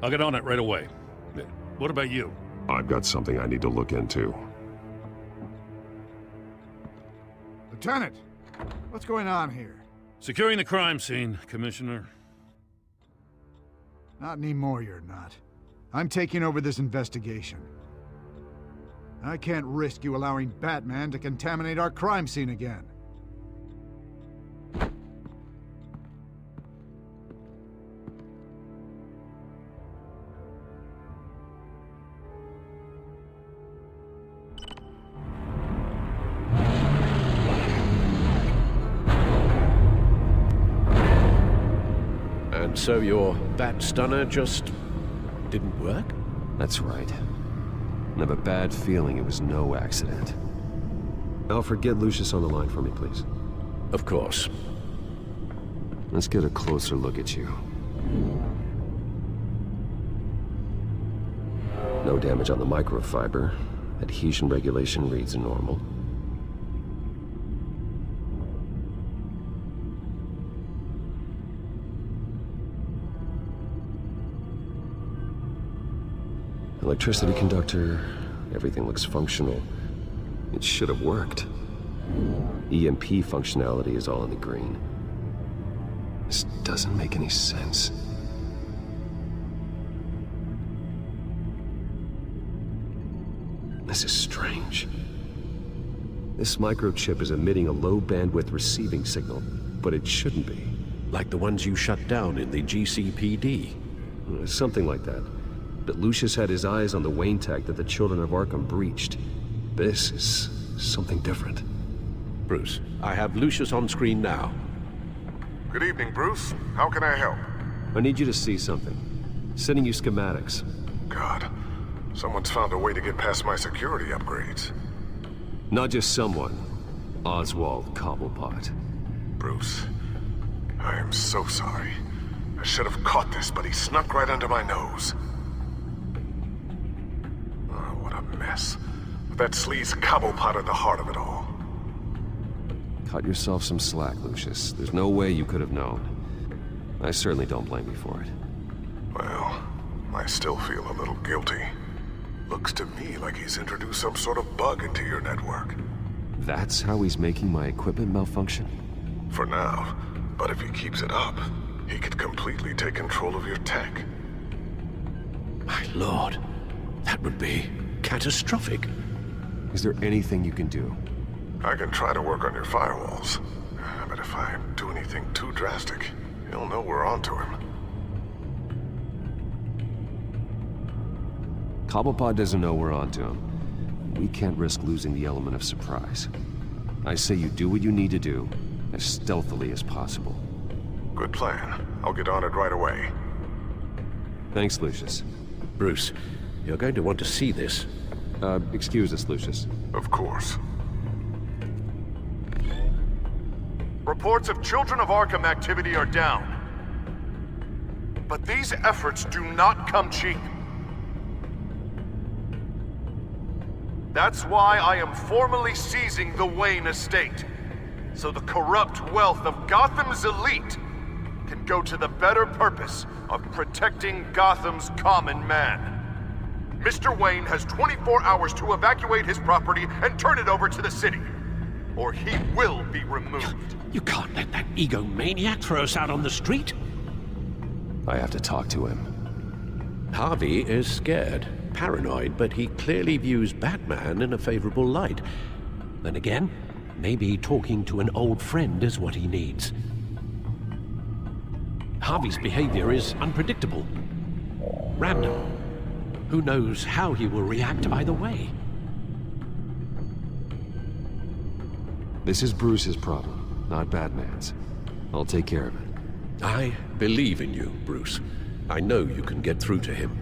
I'll get on it right away. What about you? I've got something I need to look into. Lieutenant, what's going on here? Securing the crime scene, Commissioner. Not anymore, you're not. I'm taking over this investigation. I can't risk you allowing Batman to contaminate our crime scene again. And so your bat stunner just didn't work? That's right. I have a bad feeling it was no accident. Alfred, get Lucius on the line for me, please. Of course. Let's get a closer look at you. No damage on the microfiber. Adhesion regulation reads normal. Electricity conductor, everything looks functional. It should have worked. EMP functionality is all in the green. This doesn't make any sense. This is strange. This microchip is emitting a low-bandwidth receiving signal, but it shouldn't be. Like the ones you shut down in the GCPD. Something like that. But Lucius had his eyes on the Wayne tech that the Children of Arkham breached. This is something different. Bruce, I have Lucius on screen now. Good evening, Bruce. How can I help? I need you to see something. Sending you schematics. God, someone's found a way to get past my security upgrades. Not just someone. Oswald Cobblepot. Bruce, I am so sorry. I should have caught this, but he snuck right under my nose. Oh, what a mess. That sleaze Cobblepot at the heart of it all. Cut yourself some slack, Lucius. There's no way you could have known. I certainly don't blame you for it. Well, I still feel a little guilty. Looks to me like he's introduced some sort of bug into your network. That's how he's making my equipment malfunction? For now. But if he keeps it up, he could completely take control of your tech. My lord, that would be catastrophic. Is there anything you can do? I can try to work on your firewalls. But if I do anything too drastic, he'll know we're onto him. Cobblepot doesn't know we're onto him. We can't risk losing the element of surprise. I say you do what you need to do, as stealthily as possible. Good plan. I'll get on it right away. Thanks, Lucius. Bruce, you're going to want to see this. Excuse us, Lucius. Of course. Reports of Children of Arkham activity are down. But these efforts do not come cheap. That's why I am formally seizing the Wayne estate, so the corrupt wealth of Gotham's elite can go to the better purpose of protecting Gotham's common man. Mr. Wayne has 24 hours to evacuate his property and turn it over to the city, or he will be removed. You can't let that egomaniac throw us out on the street. I have to talk to him. Harvey is scared, paranoid, but he clearly views Batman in a favorable light. Then again, maybe talking to an old friend is what he needs. Harvey's behavior is unpredictable, random. Who knows how he will react either way? This is Bruce's problem, not Batman's. I'll take care of it. I believe in you, Bruce. I know you can get through to him.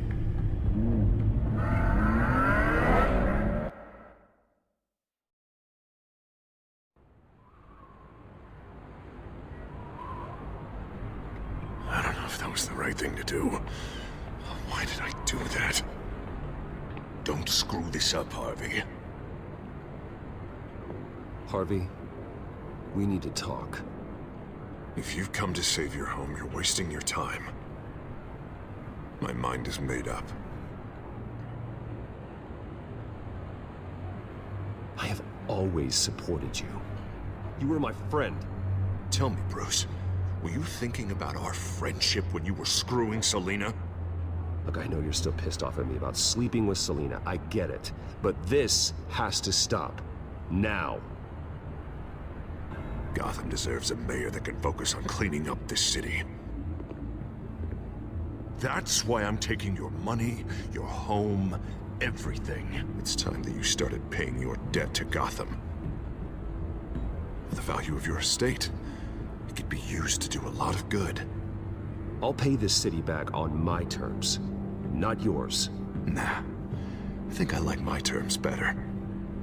I don't know if that was the right thing to do. Why did I do that? Don't screw this up, Harvey. Harvey, we need to talk. If you've come to save your home, you're wasting your time. My mind is made up. I have always supported you. You were my friend. Tell me, Bruce, were you thinking about our friendship when you were screwing Selina? Look, I know you're still pissed off at me about sleeping with Selina. I get it. But this has to stop. Now. Gotham deserves a mayor that can focus on cleaning up this city. That's why I'm taking your money, your home, everything. It's time that you started paying your debt to Gotham. For the value of your estate, it could be used to do a lot of good. I'll pay this city back on my terms, not yours. Nah, I think I like my terms better.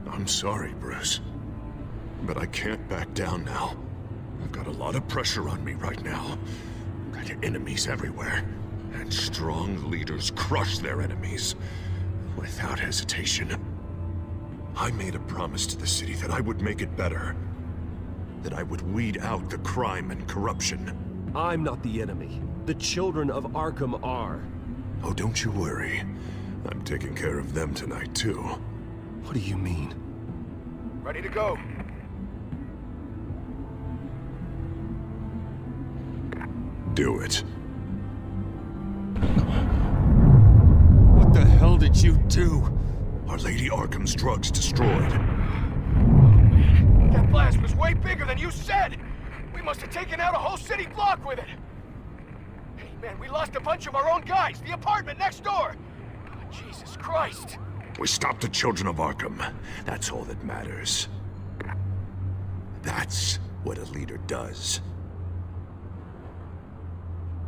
I'm sorry, Bruce. But I can't back down now. I've got a lot of pressure on me right now. I Enemies everywhere. And strong leaders crush their enemies without hesitation. I made a promise to the city that I would make it better. That I would weed out the crime and corruption. I'm not the enemy. The children of Arkham are. Oh, don't you worry. I'm taking care of them tonight, too. What do you mean? Ready to go. Do it. What the hell did you do? Are Lady Arkham's drugs destroyed? That blast was way bigger than you said! We must have taken out a whole city block with it! Hey man, we lost a bunch of our own guys! The apartment next door! Oh, Jesus Christ! We stopped the children of Arkham. That's all that matters. That's what a leader does.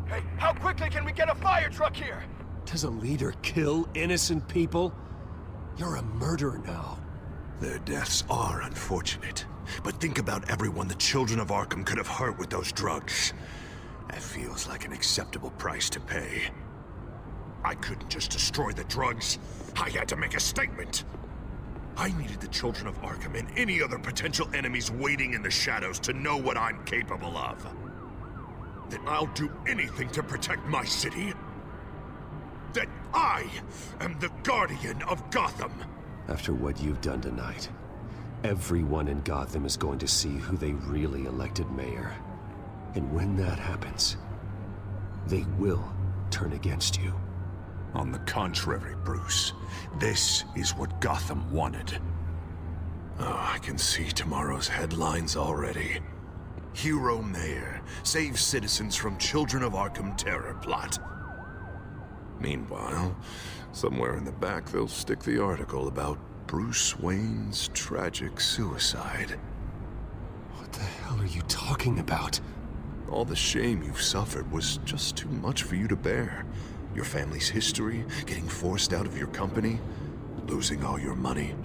Hey, how quickly can we get a fire truck here? Does a leader kill innocent people? You're a murderer now. Their deaths are unfortunate. But think about everyone the children of Arkham could have hurt with those drugs. That feels like an acceptable price to pay. I couldn't just destroy the drugs. I had to make a statement. I needed the children of Arkham and any other potential enemies waiting in the shadows to know what I'm capable of. That I'll do anything to protect my city. That I am the guardian of Gotham. After what you've done tonight, everyone in Gotham is going to see who they really elected mayor. And when that happens, they will turn against you. On the contrary, Bruce, this is what Gotham wanted. Oh, I can see tomorrow's headlines already. Hero Mayor saves citizens from Children of Arkham terror plot. Meanwhile, somewhere in the back they'll stick the article about Bruce Wayne's tragic suicide. What the hell are you talking about? All the shame you've suffered was just too much for you to bear. Your family's history, getting forced out of your company, losing all your money.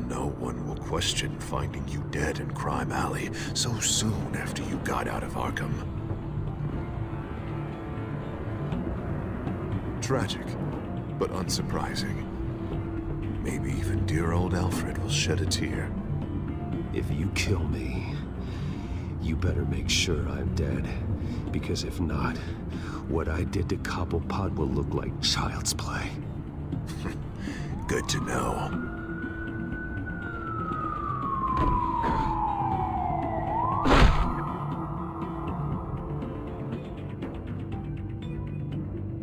No one will question finding you dead in Crime Alley so soon after you got out of Arkham. Tragic, but unsurprising. Maybe even dear old Alfred will shed a tear. If you kill me, you better make sure I'm dead. Because if not, what I did to Cobblepot will look like child's play. Good to know.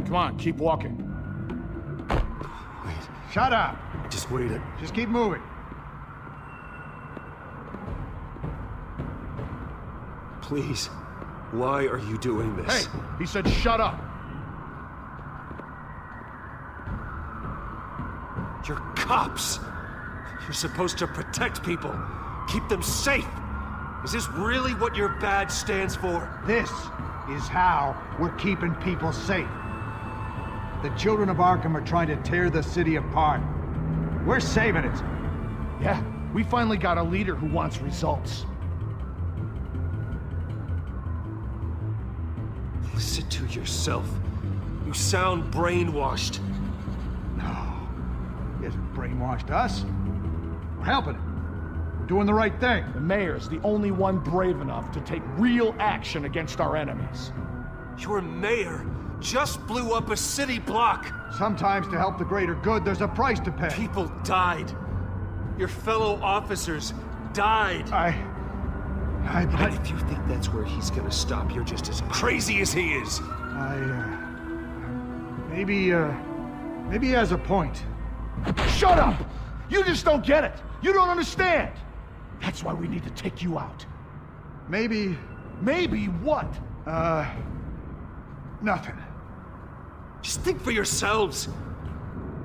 Come on, keep walking. Wait. Shut up! Just wait it. Just keep moving. Please. Why are you doing this? Hey, he said shut up. You're cops. You're supposed to protect people. Keep them safe. Is this really what your badge stands for? This is how we're keeping people safe. The children of Arkham are trying to tear the city apart. We're saving it. Yeah, we finally got a leader who wants results. Listen to yourself. You sound brainwashed. No. He hasn't brainwashed us. We're helping him. We're doing the right thing. The mayor's the only one brave enough to take real action against our enemies. Your mayor just blew up a city block. Sometimes to help the greater good, there's a price to pay. People died. Your fellow officers died. And if you think that's where he's gonna stop, you're just as crazy as he is. Maybe he has a point. Shut up! You just don't get it. You don't understand. That's why we need to take you out. Maybe what? Nothing. Just think for yourselves.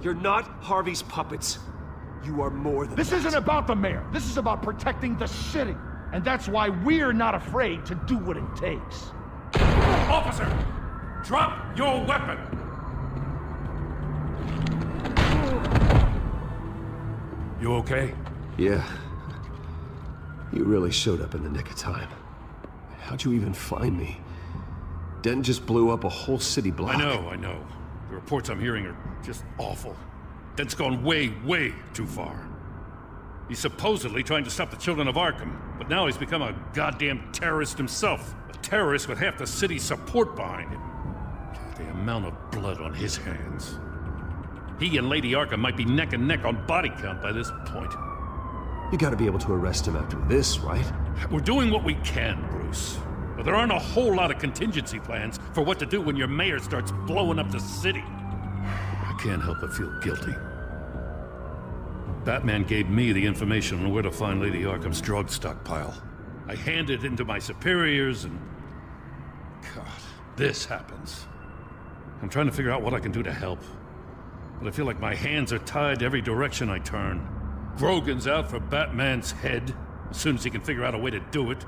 You're not Harvey's puppets. You are more than This isn't about the mayor. This is about protecting the city. And that's why we're not afraid to do what it takes. Officer, drop your weapon. You okay? Yeah. You really showed up in the nick of time. How'd you even find me? Dent just blew up a whole city block. I know. The reports I'm hearing are just awful. Dent's gone way, way too far. He's supposedly trying to stop the children of Arkham, but now he's become a goddamn terrorist himself. A terrorist with half the city's support behind him. The amount of blood on his hands. He and Lady Arkham might be neck and neck on body count by this point. You gotta be able to arrest him after this, right? We're doing what we can, Bruce. But there aren't a whole lot of contingency plans for what to do when your mayor starts blowing up the city. I can't help but feel guilty. Batman gave me the information on where to find Lady Arkham's drug stockpile. I handed it into my superiors and... God, this happens. I'm trying to figure out what I can do to help. But I feel like my hands are tied every direction I turn. Grogan's out for Batman's head, as soon as he can figure out a way to do it.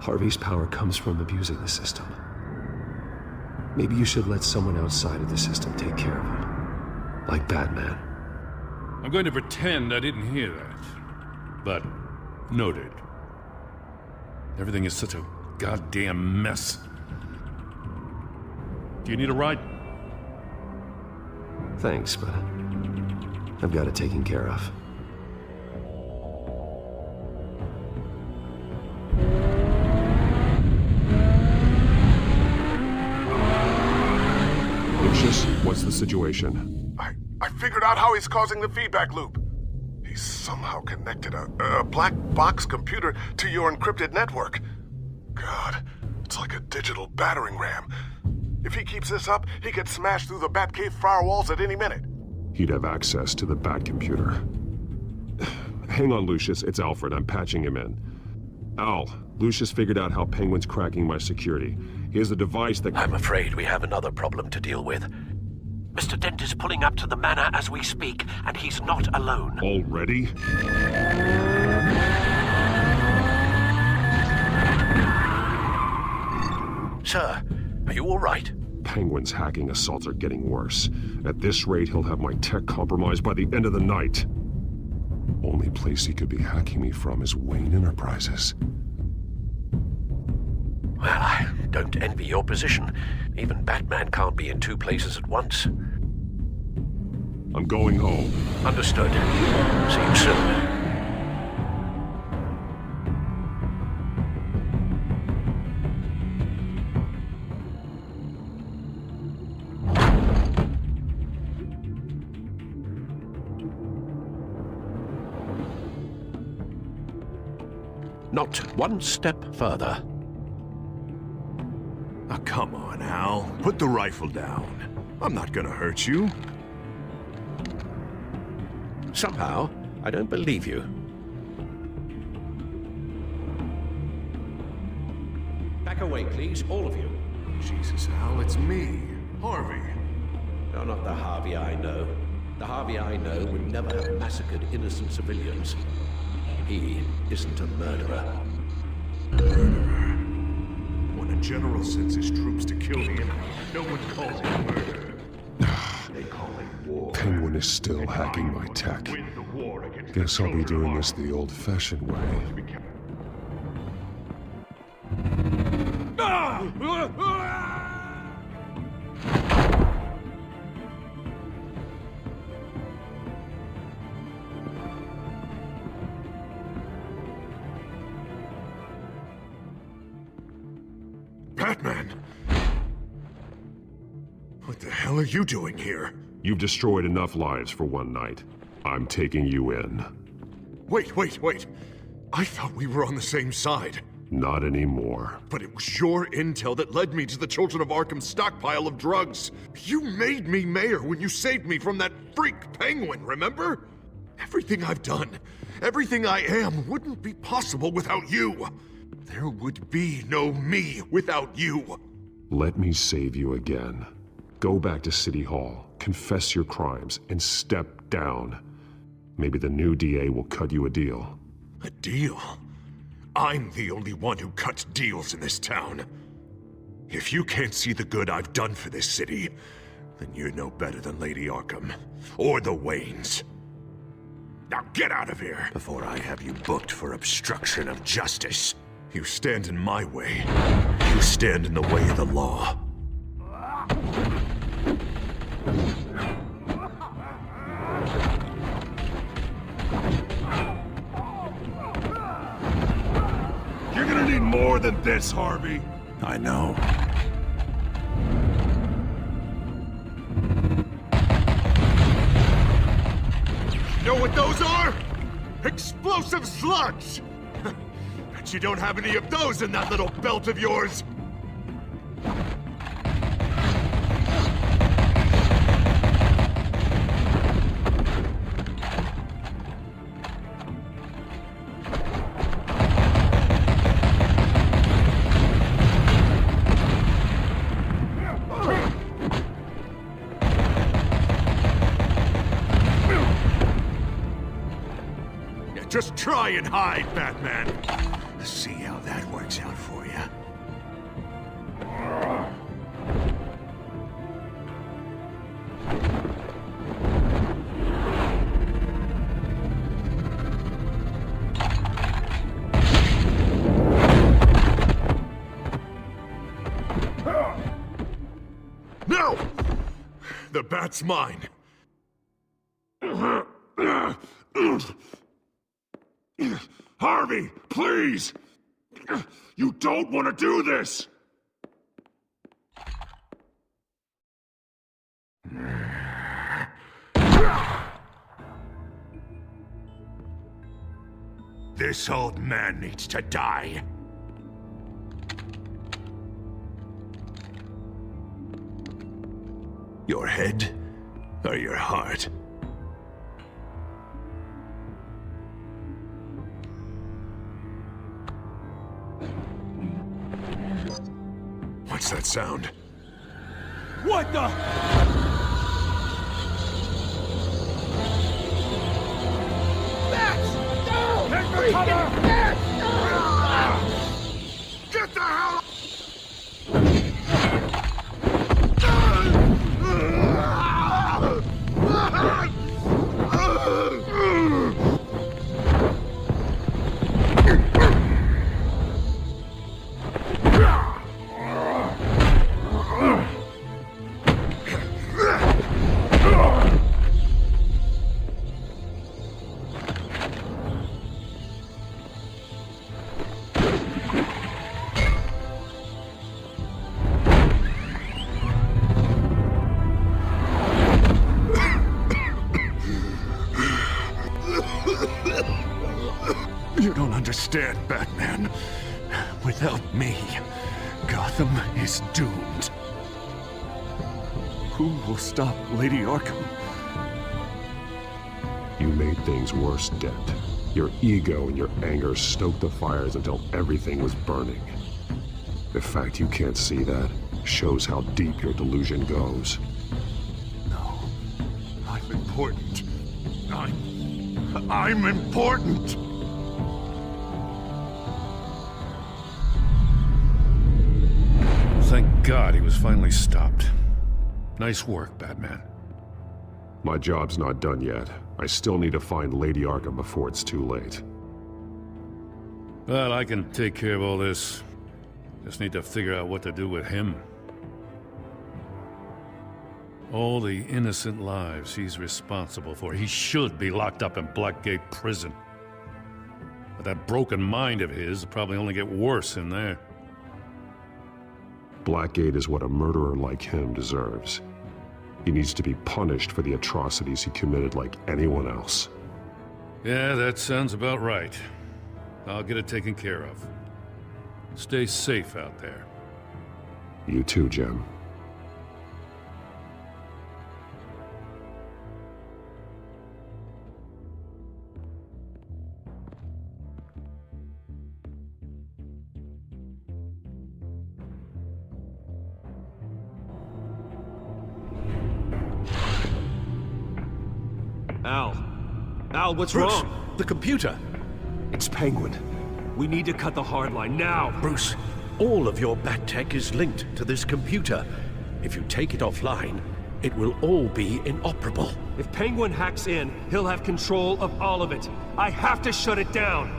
Harvey's power comes from abusing the system. Maybe you should let someone outside of the system take care of him. Like Batman. I'm going to pretend I didn't hear that. But, noted. Everything is such a goddamn mess. Do you need a ride? Thanks, but I've got it taken care of. Lucius, what's the situation? I figured out how he's causing the feedback loop. He's somehow connected a black box computer to your encrypted network. God, it's like a digital battering ram. If he keeps this up, he could smash through the Batcave firewalls at any minute. He'd have access to the Bat computer. Hang on, Lucius. It's Alfred. I'm patching him in. Al, Lucius figured out how Penguin's cracking my security. He has a device that... I'm afraid we have another problem to deal with. Mr. Dent is pulling up to the manor as we speak, and he's not alone. Already? Sir, are you all right? Penguin's hacking assaults are getting worse. At this rate, he'll have my tech compromised by the end of the night. Only place he could be hacking me from is Wayne Enterprises. Well, I don't envy your position. Even Batman can't be in two places at once. I'm going home. Understood. See you soon. Not one step further. Oh, come on, Al. Put the rifle down. I'm not gonna hurt you. Somehow, I don't believe you. Back away, please, all of you. Jesus, Al, it's me, Harvey. No, not the Harvey I know. The Harvey I know would never have massacred innocent civilians. He isn't a murderer. Murderer? When a general sends his troops to kill the enemy, no one calls it murder. They call it war. Penguin is still hacking my tech. Guess I'll be doing this the old-fashioned way. Batman! What the hell are you doing here? You've destroyed enough lives for one night. I'm taking you in. Wait. I thought we were on the same side. Not anymore. But it was your intel that led me to the Children of Arkham's stockpile of drugs. You made me mayor when you saved me from that freak Penguin, remember? Everything I've done, everything I am, wouldn't be possible without you. There would be no me without you. Let me save you again. Go back to City Hall, confess your crimes, and step down. Maybe the new DA will cut you a deal. A deal? I'm the only one who cuts deals in this town. If you can't see the good I've done for this city, then you're no better than Lady Arkham, or the Waynes. Now get out of here, before I have you booked for obstruction of justice. You stand in my way. You stand in the way of the law. You're gonna need more than this, Harvey. I know. Know what those are? Explosive slugs! Bet you don't have any of those in that little belt of yours! Just try and hide, Batman. See how that works out for you. No! The bat's mine. Harvey, please! You don't want to do this! This old man needs to die. Your head or your heart? What's that sound? What the? Max! No! Freaking Max! No! Get the hell You don't understand, Batman. Without me, Gotham is doomed. Who will stop Lady Arkham? You made things worse, Dent. Your ego and your anger stoked the fires until everything was burning. The fact you can't see that shows how deep your delusion goes. No. I'm important. I'm important! Thank God he was finally stopped. Nice work, Batman. My job's not done yet. I still need to find Lady Arkham before it's too late. Well, I can take care of all this. Just need to figure out what to do with him. All the innocent lives he's responsible for. He should be locked up in Blackgate Prison. But that broken mind of his will probably only get worse in there. Blackgate is what a murderer like him deserves. He needs to be punished for the atrocities he committed like anyone else. Yeah, that sounds about right. I'll get it taken care of. Stay safe out there. You too, Jim. Al, what's Bruce, wrong? the computer. It's Penguin. We need to cut the hard line now. Bruce, all of your bat tech is linked to this computer. If you take it offline, it will all be inoperable. If Penguin hacks in, he'll have control of all of it. I have to shut it down.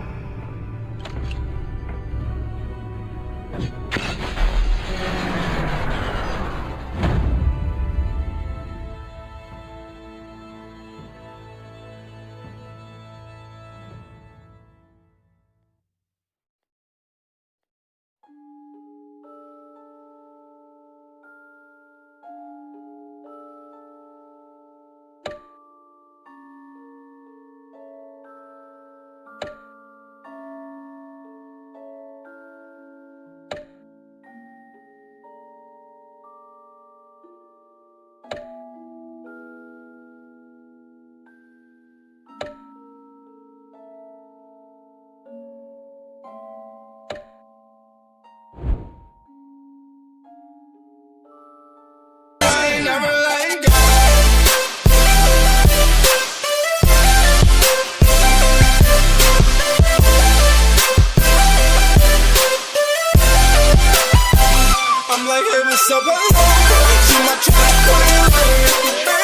So run, see my track,